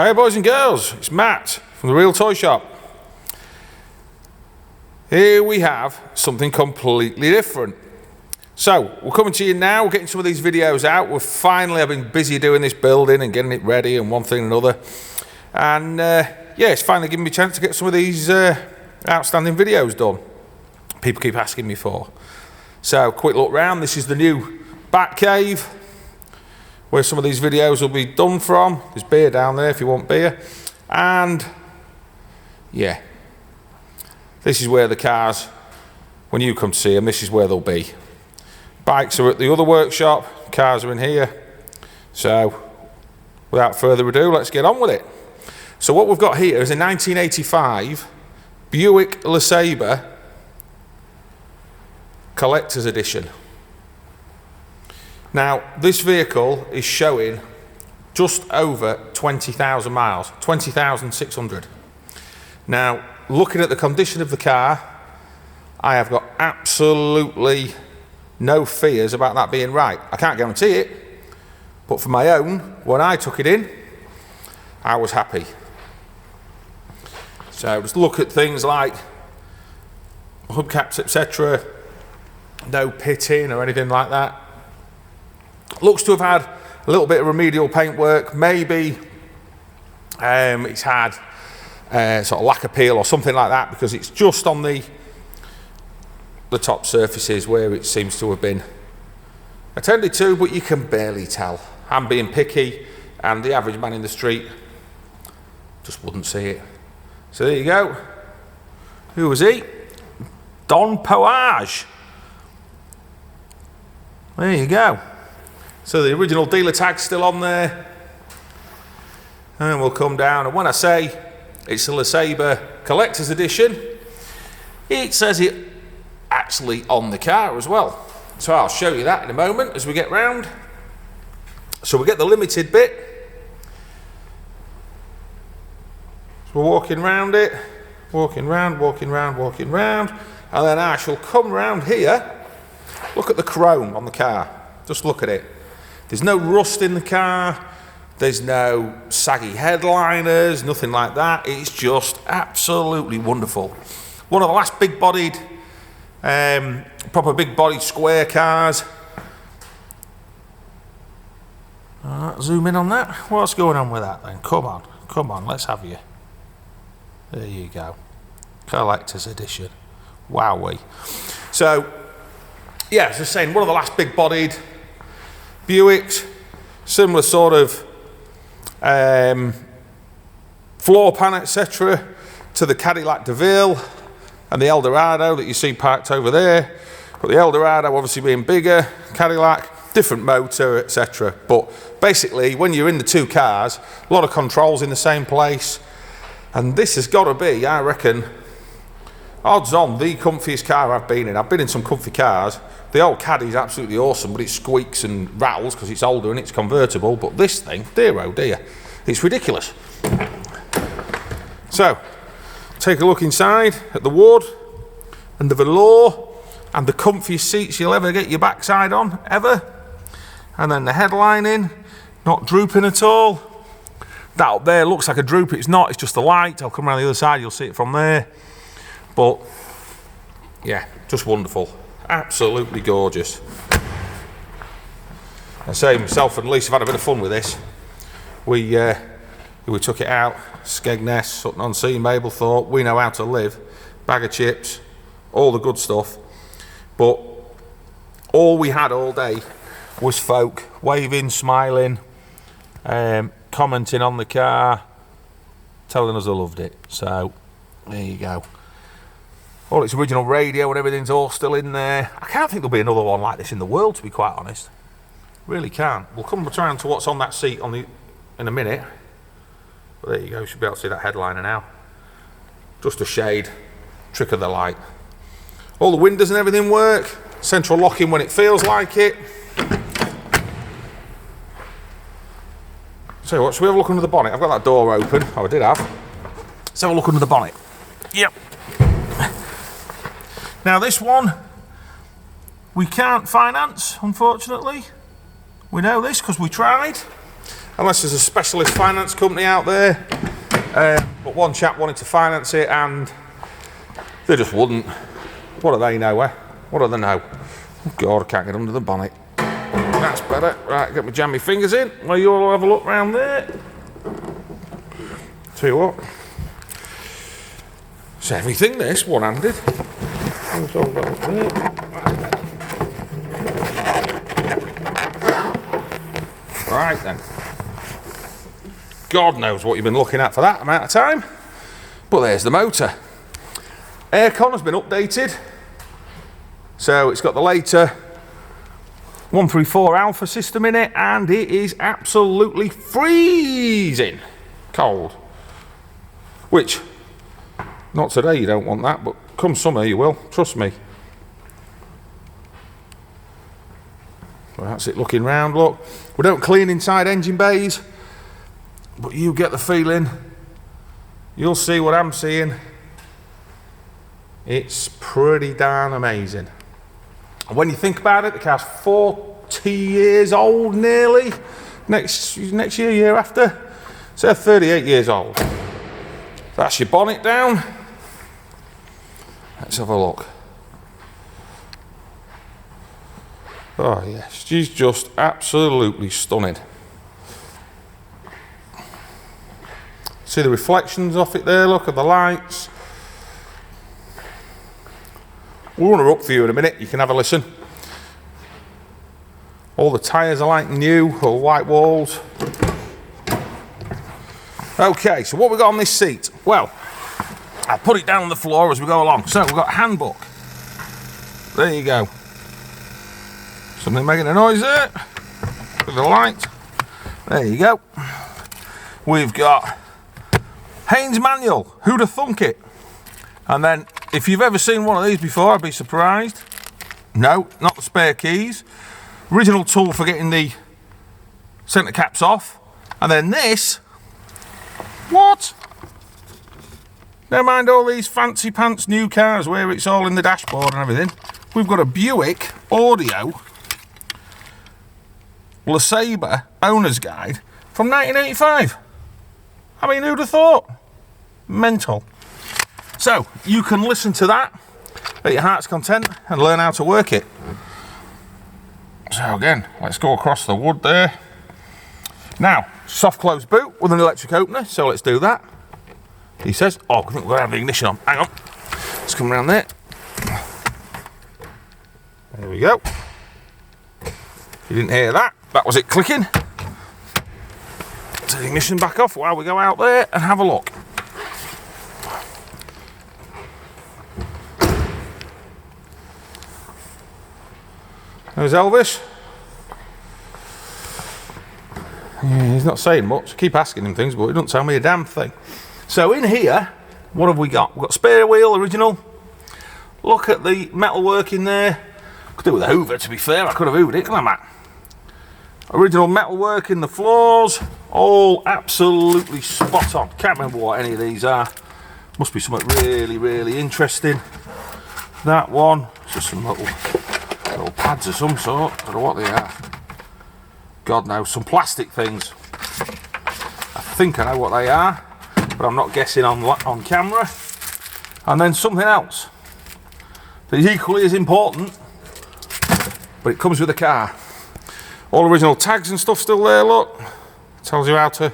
Hi boys and girls, it's Matt from the Real Toy Shop. Here we have something completely different. So we're coming to you now, we're getting some of these videos out. I've been busy doing this building and getting it ready and one thing and another. And yeah, it's finally given me a chance to get some of these outstanding videos done. People keep asking me for. So quick look round, this is the new back cave where some of these videos will be done from. There's beer down there if you want beer. And yeah, this is where the cars, when you come to see them, this is where they'll be. Bikes are at the other workshop, cars are in here. So without further ado, let's get on with it. So what we've got here is a 1985 Buick Sabre Collector's Edition. Now, this vehicle is showing just over 20,000 miles, 20,600. Now, looking at the condition of the car, I have got absolutely no fears about that being right. I can't guarantee it, but for my own, when I took it in, I was happy. So just look at things like hubcaps, etc. No pitting or anything like that. Looks to have had a little bit of remedial paintwork. Maybe it's had sort of lacquer peel or something like that, because it's just on the top surfaces where it seems to have been attended to, but you can barely tell. I'm being picky, and the average man in the street just wouldn't see it. So there you go. Who was he? Don Poage. There you go. So the original dealer tag's still on there. And we'll come down, and when I say it's a Sabre Collector's Edition, it says it actually on the car as well. So I'll show you that in a moment as we get round. So we get the limited bit. So we're walking round it, walking round, and then I shall come round here. Look at the chrome on the car, just look at it. There's no rust in the car, there's no saggy headliners, nothing like that. It's just absolutely wonderful. One of the last big bodied, proper big bodied square cars. Zoom in on that. What's going on with that then? Come on, let's have you. There you go. Collector's Edition. Wowee. So, yeah, as I was saying, one of the last big bodied Buicks, similar sort of floor pan, etc., to the Cadillac DeVille and the Eldorado that you see parked over there. But the Eldorado obviously being bigger, Cadillac, different motor, etc. But basically, when you're in the two cars, a lot of controls in the same place. And this has got to be, I reckon, odds on, the comfiest car I've been in. I've been in some comfy cars. The old Caddy's absolutely awesome, but it squeaks and rattles because it's older and it's convertible. But this thing, dear oh dear, it's ridiculous. So, take a look inside at the wood and the velour and the comfiest seats you'll ever get your backside on, ever. And then the headlining, not drooping at all. That up there looks like a droop, it's not, it's just the light. I'll come around the other side, you'll see it from there. But, yeah, just wonderful. Absolutely gorgeous. I say myself and Lisa have had a bit of fun with this. We took it out, Skegness, Sutton-on-Sea, Mablethorpe. We know how to live. Bag of chips, all the good stuff. But all we had all day was folk waving, smiling, commenting on the car, telling us they loved it. So there you go. All its original radio and everything's all still in there. I can't think there'll be another one like this in the world, to be quite honest. Really can't. We'll come around to what's on that seat in a minute. But there you go, you should be able to see that headliner now. Just a shade, trick of the light. All the windows and everything work. Central locking when it feels like it. So what, should we have a look under the bonnet? I've got that door open. Oh, I did have. Let's have a look under the bonnet. Yep. Now this one, we can't finance, unfortunately. We know this because we tried. unless there's a specialist finance company out there. But one chap wanted to finance it and they just wouldn't. What do they know, eh? What do they know? Oh God, I can't get under the bonnet. That's better. Right, get my jammy fingers in. Well, you all have a look round there. Tell you what. It's everything, this, one-handed. Right then. God knows what you've been looking at for that amount of time. But there's the motor. Aircon has been updated. So it's got the later 134 alpha system in it, and it is absolutely freezing cold. Which, not today you don't want that, but come summer you will, trust me. Well, that's it looking round, look. We don't clean inside engine bays, but you get the feeling, you'll see what I'm seeing. It's pretty darn amazing. And when you think about it, the car's 40 years old nearly. Next year, year after, so 38 years old. That's your bonnet down. Let's have a look. Oh yes, she's just absolutely stunning. See the reflections off it there, look at the lights. We'll run her up for you in a minute, you can have a listen. All the tyres are like new, all white walls. Okay, so what we got on this seat? Well, I'll put it down on the floor as we go along. So we've got a handbook. There you go. Something making a noise there. With the light. There you go. We've got Haynes manual. Who'd have thunk it? And then, if you've ever seen one of these before, I'd be surprised. No, not the spare keys. Original tool for getting the centre caps off. And then this. What? Never mind all these fancy pants new cars where it's all in the dashboard and everything. We've got a Buick audio. Well, a Sabre owner's guide from 1985. I mean, who'd have thought? Mental. So, you can listen to that at your heart's content and learn how to work it. So again, let's go across the wood there. Now, soft close boot with an electric opener, so let's do that. He says, oh, I think we're going to have the ignition on. Hang on. Let's come around there. There we go. You didn't hear that. That was it clicking. Take the ignition back off while we go out there and have a look. There's Elvis. Yeah, he's not saying much. I keep asking him things, but he doesn't tell me a damn thing. So in here, what have we got? We've got spare wheel, original. Look at the metalwork in there. Could do with a hoover, to be fair. I could have hoovered it, couldn't I, Matt? Original metalwork in the floors. All absolutely spot on. Can't remember what any of these are. Must be something really, really interesting. That one, just some little pads of some sort. I don't know what they are. God knows, some plastic things. I think I know what they are, but I'm not guessing on camera. And then something else that is equally as important, but it comes with the car. All original tags and stuff still there, look. Tells you how to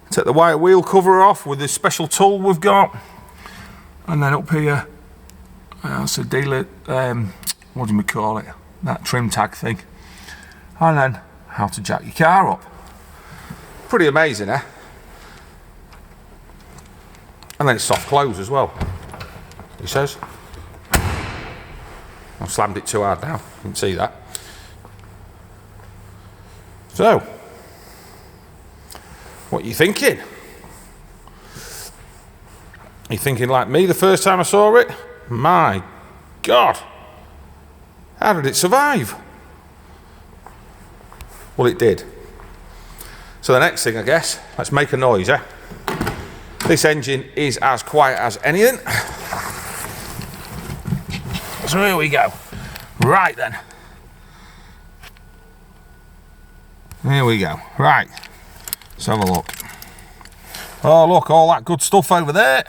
take the white wheel cover off with this special tool we've got. And then up here, that's a dealer, what do we call it? That trim tag thing. And then how to jack your car up. Pretty amazing, eh? And then it's soft close as well, he says. I've slammed it too hard now, you can see that. So, what are you thinking? You thinking like me the first time I saw it? My God, how did it survive? Well, it did. So the next thing, I guess, let's make a noise, eh? This engine is as quiet as anything. So here we go. Right then. Here we go. Right, let's have a look. Oh look, all that good stuff over there.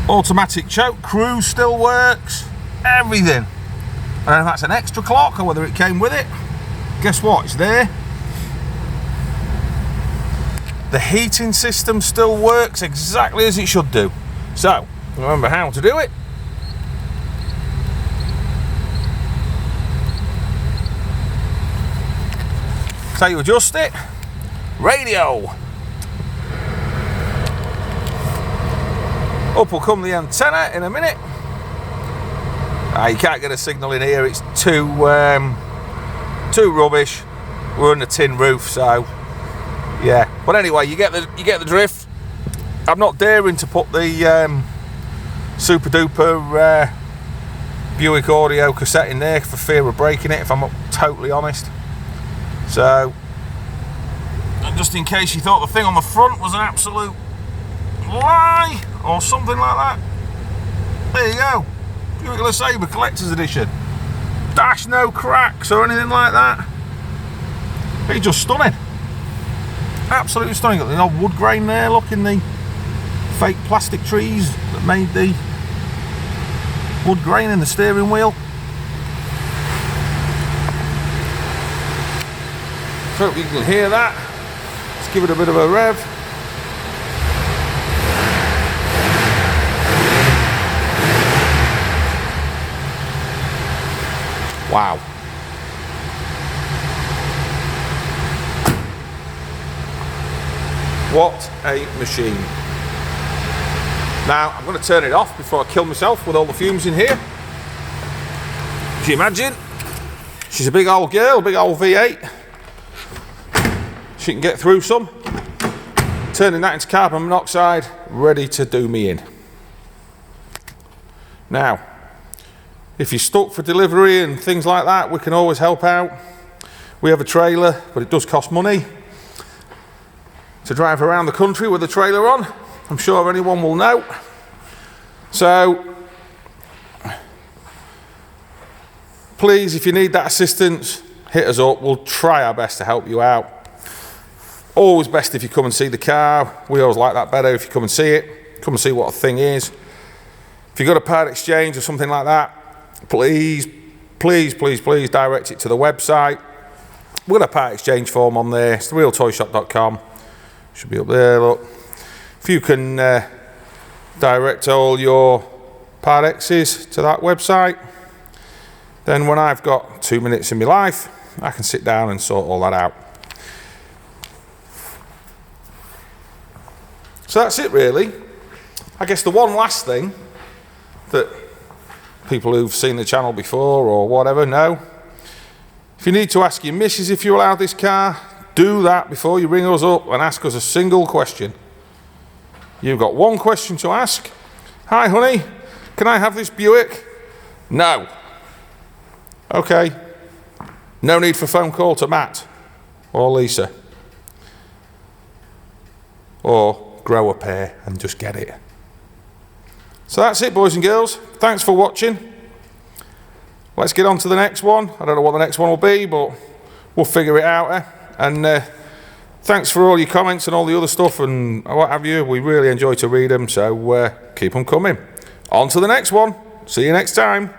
Automatic choke, cruise still works, everything. I don't know if that's an extra clock or whether it came with it. Guess what, it's there. The heating system still works exactly as it should do. So, remember how to do it. So you adjust it. Radio. Up will come the antenna in a minute. You can't get a signal in here, it's too rubbish. We're on a tin roof, so yeah. But anyway, you get the drift. I'm not daring to put the super duper Buick audio cassette in there for fear of breaking it, if I'm totally honest. So, just in case you thought the thing on the front was an absolute lie or something like that, there you go. Buick Sabre Collector's Edition. Dash no cracks or anything like that. It's just stunning. Absolutely stunning. Got the old wood grain there, look, in the fake plastic trees that made the wood grain in the steering wheel. So you can hear that. Let's give it a bit of a rev. Wow. What a machine. Now, I'm going to turn it off before I kill myself with all the fumes in here. Can you imagine? She's a big old girl, big old V8. She can get through some. Turning that into carbon monoxide, ready to do me in. Now, if you're stuck for delivery and things like that, we can always help out. We have a trailer, but it does cost money to drive around the country with the trailer on. I'm sure anyone will know. So, please, if you need that assistance, hit us up. We'll try our best to help you out. Always best if you come and see the car. We always like that better if you come and see it. Come and see what a thing is. If you've got a part exchange or something like that, please direct it to the website. We've got a part exchange form on there. It's therealtoyshop.com. Should be up there, look. If you can direct all your part X's to that website, then when I've got 2 minutes in my life, I can sit down and sort all that out. So that's it really. I guess the one last thing that people who've seen the channel before or whatever know, if you need to ask your missus if you're allowed this car, do that before you ring us up and ask us a single question. You've got one question to ask. Hi honey, can I have this Buick? No. Okay. No need for phone call to Matt or Lisa. Or grow a pair and just get it. So that's it, boys and girls. Thanks for watching. Let's get on to the next one. I don't know what the next one will be, but we'll figure it out. And thanks for all your comments and all the other stuff and what have you. We really enjoy to read them, so keep them coming. On to the next one. See you next time.